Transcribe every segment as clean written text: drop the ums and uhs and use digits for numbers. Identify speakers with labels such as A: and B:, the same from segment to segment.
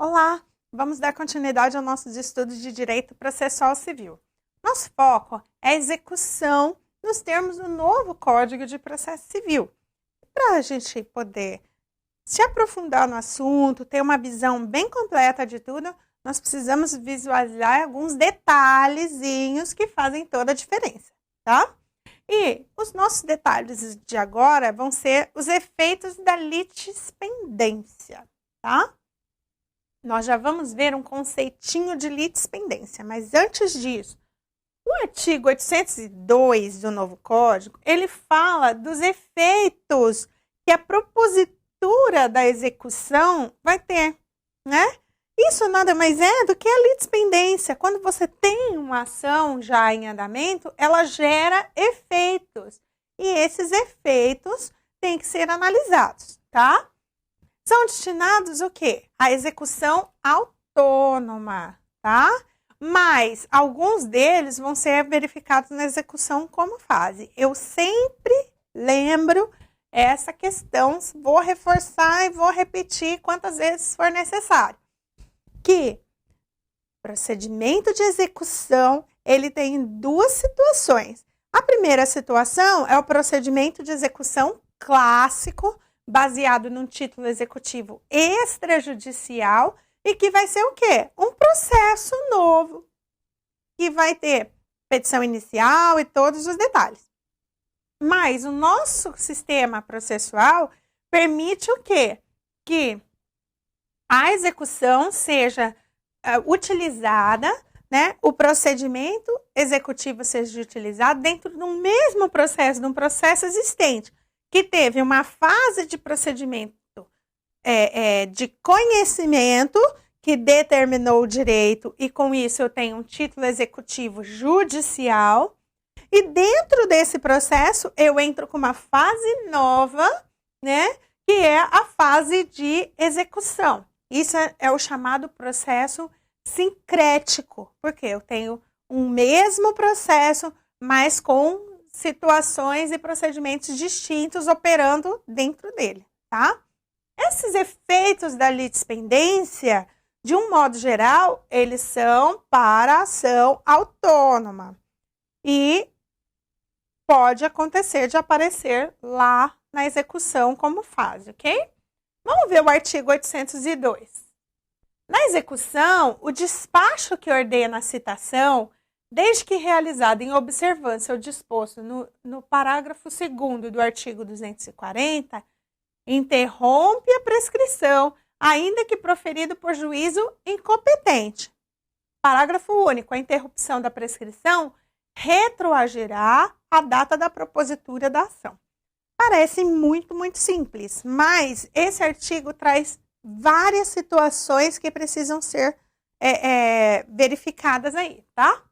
A: Olá, vamos dar continuidade aos nossos estudos de direito processual civil. Nosso foco é a execução nos termos do novo Código de Processo Civil. Para a gente poder se aprofundar no assunto, ter uma visão bem completa de tudo, nós precisamos visualizar alguns detalhezinhos que fazem toda a diferença, tá? E os nossos detalhes de agora vão ser os efeitos da litispendência, tá? Nós já vamos ver um conceitinho de litispendência, mas antes disso, o artigo 802 do novo Código, ele fala dos efeitos que a propositura da execução vai ter, né? Isso nada mais é do que a litispendência. Quando você tem uma ação já em andamento, ela gera efeitos. E esses efeitos têm que ser analisados, tá? São destinados o quê? À execução autônoma, tá? Mas alguns deles vão ser verificados na execução como fase. Eu sempre lembro essa questão, vou reforçar e vou repetir quantas vezes for necessário. Que procedimento de execução, ele tem duas situações. A primeira situação é o procedimento de execução clássico, baseado num título executivo extrajudicial e que vai ser o quê? Um processo novo, que vai ter petição inicial e todos os detalhes. Mas o nosso sistema processual permite o quê? Que a execução seja utilizada, né? O procedimento executivo seja utilizado dentro do mesmo processo, de um processo existente, que teve uma fase de procedimento de conhecimento que determinou o direito e com isso eu tenho um título executivo judicial e dentro desse processo eu entro com uma fase nova, né, que é a fase de execução. Isso é o chamado processo sincrético, porque eu tenho um mesmo processo, mas com situações e procedimentos distintos operando dentro dele, tá? Esses efeitos da litispendência, de um modo geral, eles são para a ação autônoma e pode acontecer de aparecer lá na execução como fase, ok? Vamos ver o artigo 802. Na execução, o despacho que ordena a citação, desde que realizada em observância ao disposto no parágrafo 2º do artigo 240, interrompe a prescrição, ainda que proferido por juízo incompetente. Parágrafo único. A interrupção da prescrição retroagirá a data da propositura da ação. Parece muito, muito simples, mas esse artigo traz várias situações que precisam ser verificadas aí, tá?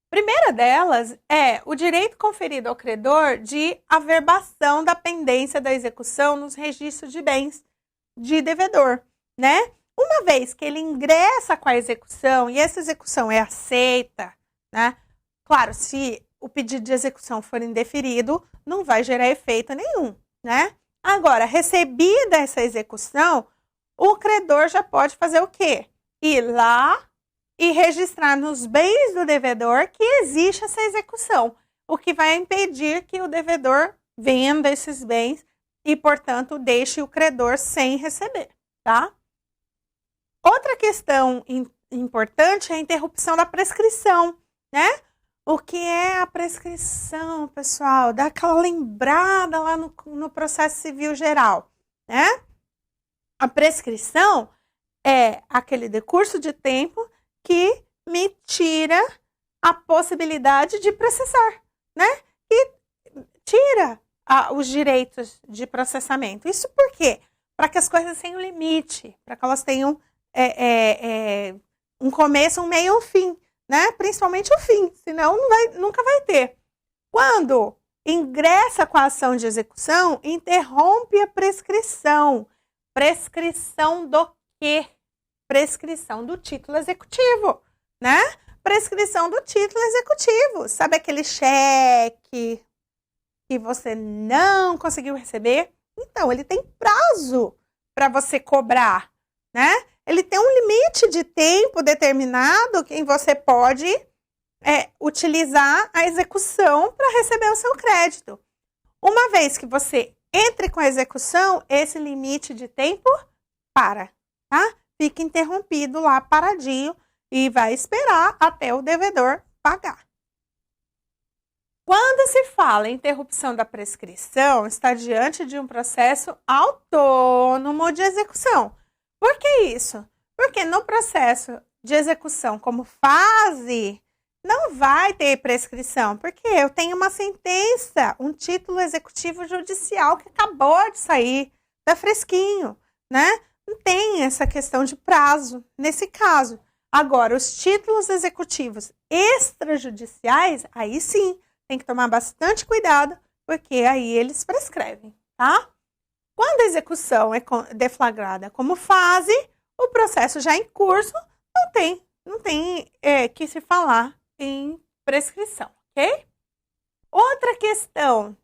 A: Primeira delas é o direito conferido ao credor de averbação da pendência da execução nos registros de bens de devedor, né? Uma vez que ele ingressa com a execução e essa execução é aceita, né? Claro, se o pedido de execução for indeferido, não vai gerar efeito nenhum, né? Agora, recebida essa execução, o credor já pode fazer o quê? Ir lá e registrar nos bens do devedor que existe essa execução, o que vai impedir que o devedor venda esses bens e, portanto, deixe o credor sem receber, tá? Outra questão importante é a interrupção da prescrição, né? O que é a prescrição, pessoal? Dá aquela lembrada lá no processo civil geral, né? A prescrição é aquele decurso de tempo que me tira a possibilidade de processar, né? E tira os direitos de processamento. Isso por quê? Para que as coisas tenham limite, para que elas tenham um começo, um meio e um fim, né? Principalmente o fim, senão nunca vai ter. Quando ingressa com a ação de execução, interrompe a prescrição. Prescrição do quê? Prescrição do título executivo, né? Prescrição do título executivo. Sabe aquele cheque que você não conseguiu receber? Então, ele tem prazo para você cobrar, né? ele tem um limite de tempo determinado que você pode utilizar a execução para receber o seu crédito. Uma vez que você entre com a execução, esse limite de tempo para, tá? Fica interrompido lá, paradinho, e vai esperar até o devedor pagar. Quando se fala em interrupção da prescrição, está diante de um processo autônomo de execução. Por que isso? Porque no processo de execução como fase, não vai ter prescrição, porque eu tenho uma sentença, um título executivo judicial que acabou de sair, tá fresquinho, né? Não tem essa questão de prazo nesse caso. Agora, os títulos executivos extrajudiciais, aí sim, tem que tomar bastante cuidado, porque aí eles prescrevem, tá? Quando a execução é deflagrada como fase, o processo já em curso não tem que se falar em prescrição, ok? Outra questão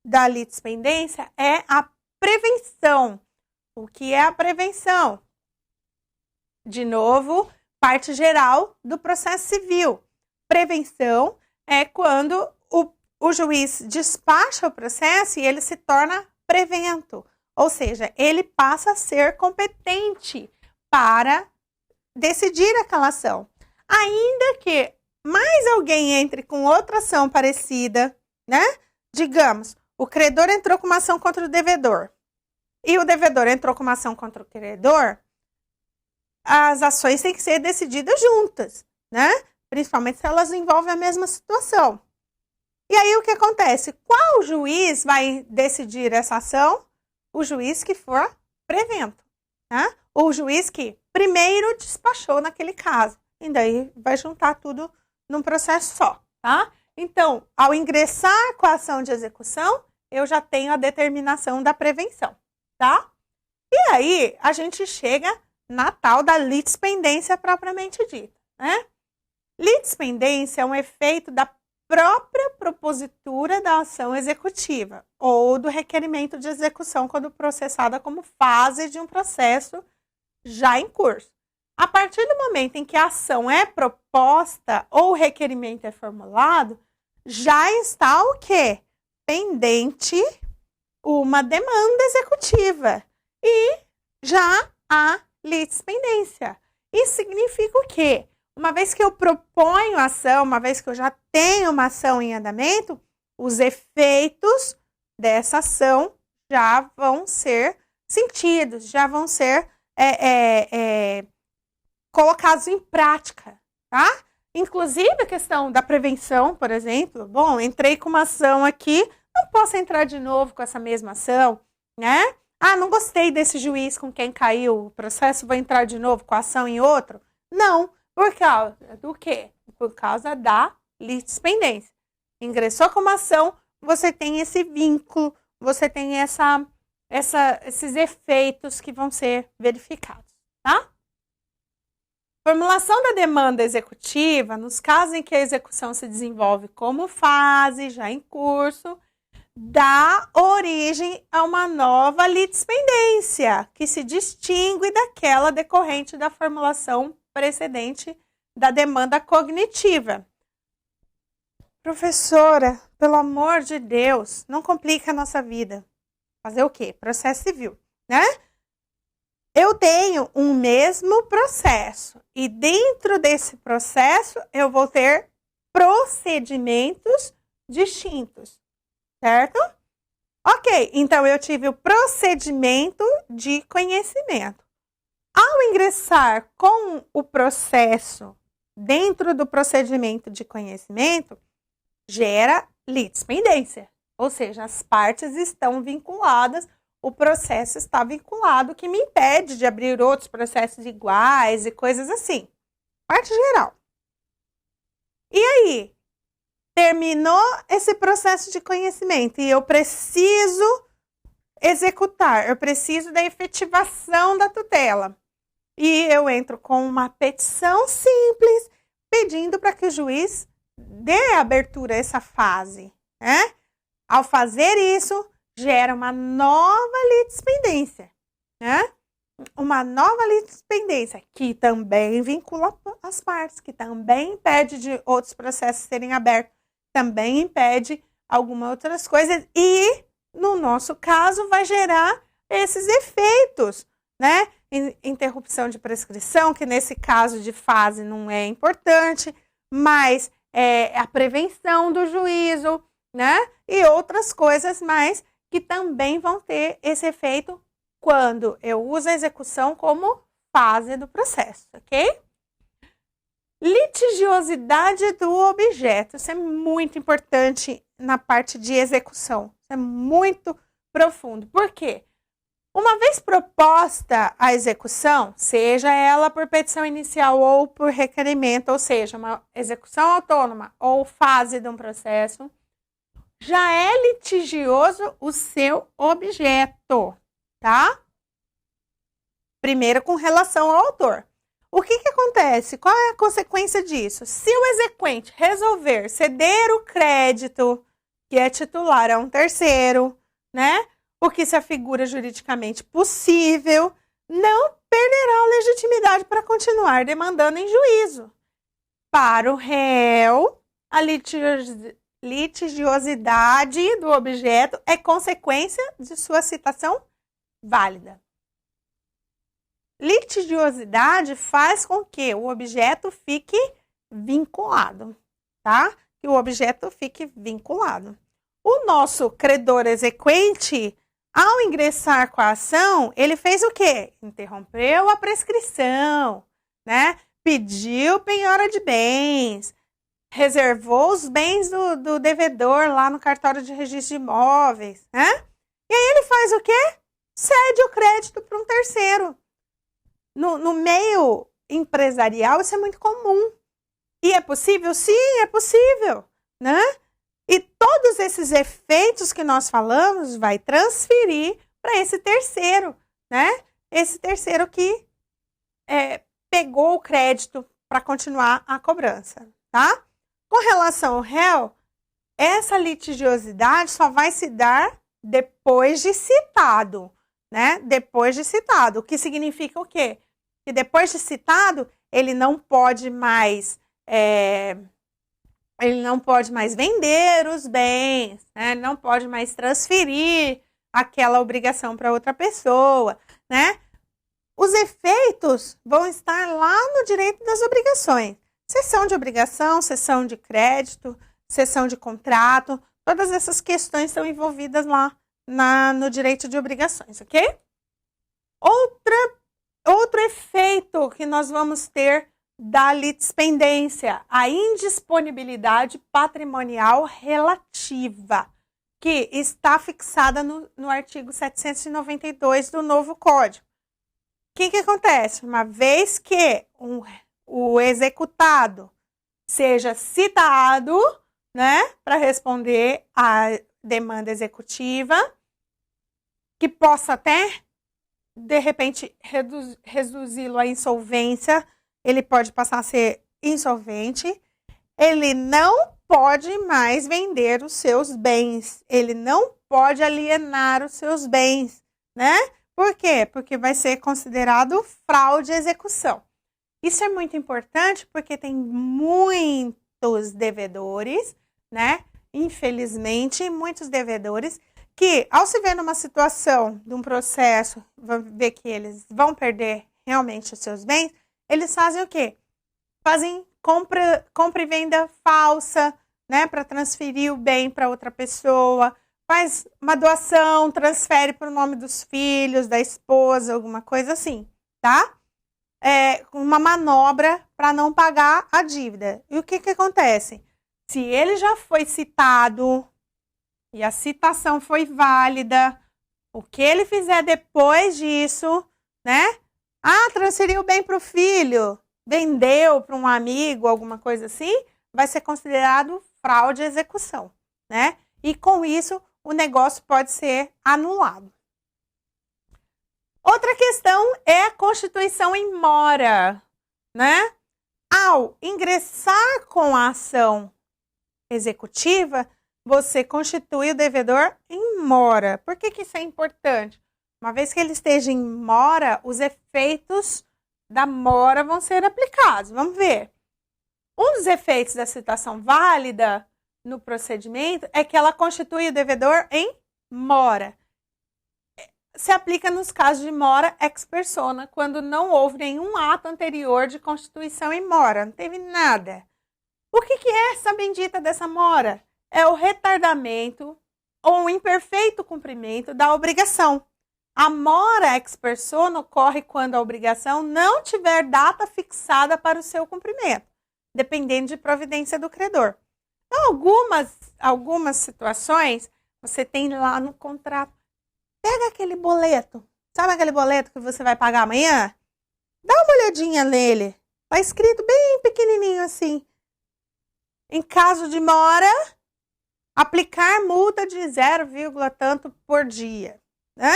A: da litispendência é a prevenção. O que é a prevenção? De novo, parte geral do processo civil. Prevenção é quando o juiz despacha o processo e ele se torna prevento, ou seja, ele passa a ser competente para decidir aquela ação. Ainda que mais alguém entre com outra ação parecida, né? Digamos, o credor entrou com uma ação contra o devedor e o devedor entrou com uma ação contra o credor, as ações têm que ser decididas juntas, né? Principalmente se elas envolvem a mesma situação. E aí o que acontece? Qual juiz vai decidir essa ação? O juiz que for prevento, né? O juiz que primeiro despachou naquele caso. E daí vai juntar tudo num processo só, tá? Então, ao ingressar com a ação de execução, eu já tenho a determinação da prevenção, tá? E aí, a gente chega na tal da litispendência propriamente dita, né? Litispendência é um efeito da própria propositura da ação executiva ou do requerimento de execução quando processada como fase de um processo já em curso. A partir do momento em que a ação é proposta ou o requerimento é formulado, já está o quê? Pendente uma demanda executiva e já há litispendência. Isso significa o quê? Uma vez que eu proponho a ação, uma vez que eu já tenho uma ação em andamento, os efeitos dessa ação já vão ser sentidos, já vão ser colocados em prática, tá? Inclusive a questão da prevenção, por exemplo. Bom, entrei com uma ação aqui, não posso entrar de novo com essa mesma ação, né? Ah, não gostei desse juiz com quem caiu o processo, vou entrar de novo com a ação em outro? Não. Por causa do quê? Por causa da litispendência. Ingressou com uma ação, você tem esse vínculo, você tem esses efeitos que vão ser verificados, tá? Formulação da demanda executiva, nos casos em que a execução se desenvolve como fase, já em curso, dá origem a uma nova litispendência, que se distingue daquela decorrente da formulação precedente da demanda cognitiva. Professora, pelo amor de Deus, não complica a nossa vida. Fazer o quê? Processo civil, né? Eu tenho um mesmo processo e dentro desse processo eu vou ter procedimentos distintos, certo? Ok, então eu tive o procedimento de conhecimento. Ao ingressar com o processo dentro do procedimento de conhecimento, gera litispendência, ou seja, as partes estão vinculadas, o processo está vinculado, que me impede de abrir outros processos iguais e coisas assim. Parte geral. E aí, terminou esse processo de conhecimento e eu preciso executar, eu preciso da efetivação da tutela. E eu entro com uma petição simples, pedindo para que o juiz dê abertura a essa fase, né? Ao fazer isso, gera uma nova litispendência, né? uma nova litispendência, que também vincula as partes, que também impede de outros processos serem abertos, também impede algumas outras coisas e, no nosso caso, vai gerar esses efeitos, né? Interrupção de prescrição, que nesse caso de fase não é importante, mas a prevenção do juízo, né? E outras coisas mais que também vão ter esse efeito quando eu uso a execução como fase do processo, ok? Litigiosidade do objeto. Isso é muito importante na parte de execução. Isso é muito profundo. Por quê? Uma vez proposta a execução, seja ela por petição inicial ou por requerimento, ou seja, uma execução autônoma ou fase de um processo, já é litigioso o seu objeto, tá? Primeiro com relação ao autor. O que acontece? Qual é a consequência disso? Se o exequente resolver ceder o crédito que é titular a um terceiro, né? O que se afigura juridicamente possível, não perderá a legitimidade para continuar demandando em juízo. Para o réu, a litigiosidade do objeto é consequência de sua citação válida. Litigiosidade faz com que o objeto fique vinculado, tá? Que o objeto fique vinculado. O nosso credor exequente, ao ingressar com a ação, ele fez o quê? Interrompeu a prescrição, né? Pediu penhora de bens, reservou os bens do devedor lá no cartório de registro de imóveis, né? E aí ele faz o quê? Cede o crédito para um terceiro. No meio empresarial, isso é muito comum. E é possível? Sim, é possível, né? E todos esses efeitos que nós falamos vai transferir para esse terceiro, né? Esse terceiro que pegou o crédito para continuar a cobrança, tá? Com relação ao réu, essa litigiosidade só vai se dar depois de citado, né? Depois de citado, o que significa o quê? Que depois de citado, ele não pode mais vender os bens, né? Ele não pode mais transferir aquela obrigação para outra pessoa, né? Os efeitos vão estar lá no direito das obrigações. Cessão de obrigação, cessão de crédito, cessão de contrato, todas essas questões estão envolvidas lá no direito de obrigações, ok? Outro efeito que nós vamos ter da litispendência, a indisponibilidade patrimonial relativa, que está fixada no artigo 792 do novo Código. O que acontece? Uma vez que o executado seja citado, né, para responder à demanda executiva, que possa até, de repente, reduzi-lo à insolvência, ele pode passar a ser insolvente, ele não pode mais vender os seus bens, ele não pode alienar os seus bens, né? Por quê? Porque vai ser considerado fraude à execução. Isso é muito importante porque tem muitos devedores, né? Infelizmente, muitos devedores que, ao se ver numa situação de um processo, vão ver que eles vão perder realmente os seus bens, eles fazem o quê? Fazem compra e venda falsa, né? Para transferir o bem para outra pessoa, faz uma doação, transfere para o nome dos filhos, da esposa, alguma coisa assim, tá? Uma manobra para não pagar a dívida. E o que acontece? Se ele já foi citado e a citação foi válida, o que ele fizer depois disso, né? Transferiu o bem para o filho, vendeu para um amigo, alguma coisa assim, vai ser considerado fraude à execução, né? E com isso, o negócio pode ser anulado. Outra questão é a constituição em mora, né? Ao ingressar com a ação executiva, você constitui o devedor em mora. Por que isso é importante? Uma vez que ele esteja em mora, os efeitos da mora vão ser aplicados. Vamos ver. Um dos efeitos da citação válida no procedimento é que ela constitui o devedor em mora. Se aplica nos casos de mora ex persona, quando não houve nenhum ato anterior de constituição em mora, não teve nada. O que é essa bendita dessa mora? É o retardamento ou o imperfeito cumprimento da obrigação. A mora ex persona ocorre quando a obrigação não tiver data fixada para o seu cumprimento, dependendo de providência do credor. Então, algumas situações, você tem lá no contrato. Pega aquele boleto. Sabe aquele boleto que você vai pagar amanhã? Dá uma olhadinha nele. Tá escrito bem pequenininho assim. Em caso de mora, aplicar multa de 0, tanto por dia. Né?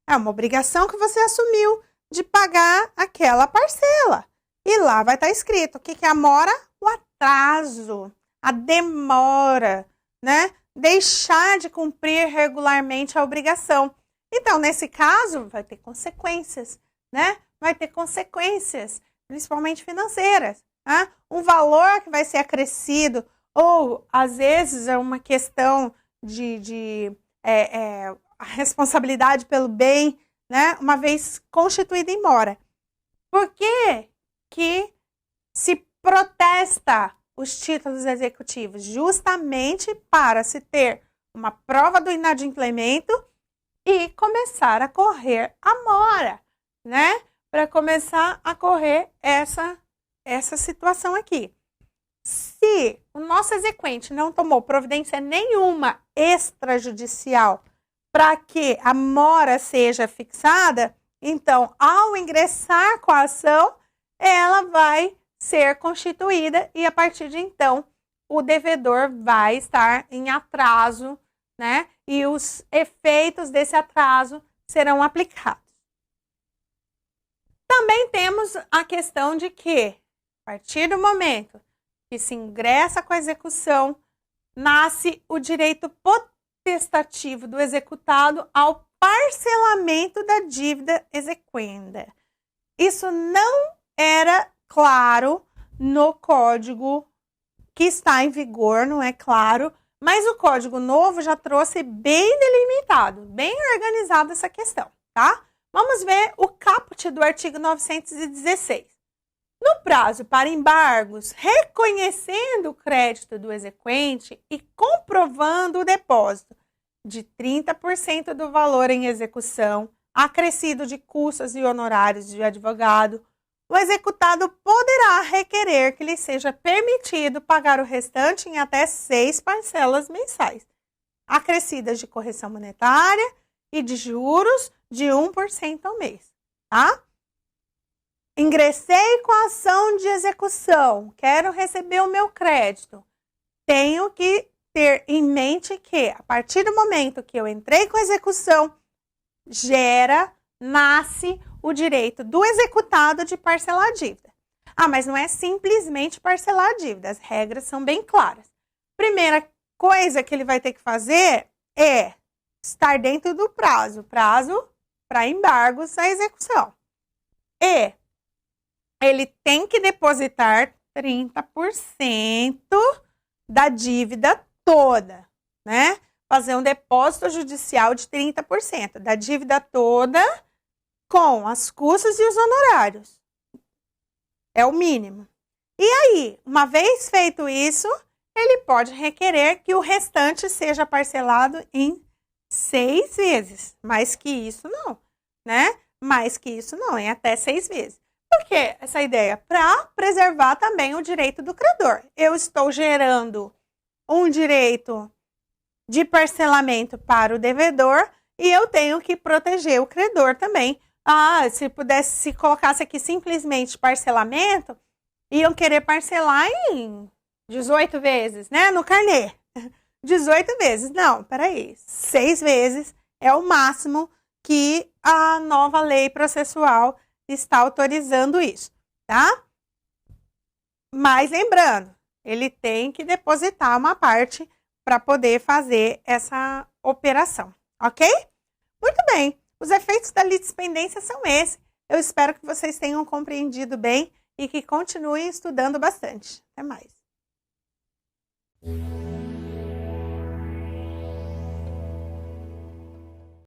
A: É uma obrigação que você assumiu de pagar aquela parcela. E lá vai estar escrito o que é a mora? O atraso, a demora, né? Deixar de cumprir regularmente a obrigação. Então, nesse caso, vai ter consequências, né? Vai ter consequências, principalmente financeiras. Né? Um valor que vai ser acrescido, ou às vezes é uma questão de a responsabilidade pelo bem, né? Uma vez constituída em mora. Por que se protesta os títulos executivos? Justamente para se ter uma prova do inadimplemento e começar a correr a mora, né? Para começar a correr essa situação aqui. Se o nosso exequente não tomou providência nenhuma extrajudicial para que a mora seja fixada, então, ao ingressar com a ação, ela vai ser constituída e, a partir de então, o devedor vai estar em atraso, né? E os efeitos desse atraso serão aplicados. Também temos a questão de que, a partir do momento que se ingressa com a execução, nasce o direito potestativo do executado ao parcelamento da dívida exequenda. Isso não era claro no código que está em vigor, não é claro, mas o código novo já trouxe bem delimitado, bem organizado essa questão, tá? Vamos ver o caput do artigo 916. No prazo para embargos, reconhecendo o crédito do exequente e comprovando o depósito de 30% do valor em execução, acrescido de custas e honorários de advogado, o executado poderá requerer que lhe seja permitido pagar o restante em até 6 parcelas mensais, acrescidas de correção monetária e de juros de 1% ao mês, tá? Ingressei com a ação de execução, quero receber o meu crédito. Tenho que ter em mente que, a partir do momento que eu entrei com a execução, nasce o direito do executado de parcelar a dívida. Ah, mas não é simplesmente parcelar a dívida, as regras são bem claras. Primeira coisa que ele vai ter que fazer é estar dentro do prazo para embargos à execução. E ele tem que depositar 30% da dívida toda, né? Fazer um depósito judicial de 30% da dívida toda com as custas e os honorários. É o mínimo. E aí, uma vez feito isso, ele pode requerer que o restante seja parcelado em 6 vezes. Mais que isso não, né? Mais que isso não, em até 6 vezes. Por que essa ideia? Para preservar também o direito do credor. Eu estou gerando um direito de parcelamento para o devedor e eu tenho que proteger o credor também. Ah, se colocasse aqui simplesmente parcelamento, iam querer parcelar em 18 vezes, né? No carnê. 18 vezes. Não, peraí. 6 vezes é o máximo que a nova lei processual está autorizando isso, tá? Mas lembrando, ele tem que depositar uma parte para poder fazer essa operação, ok? Muito bem. Os efeitos da litispendência são esses. Eu espero que vocês tenham compreendido bem e que continuem estudando bastante. Até mais.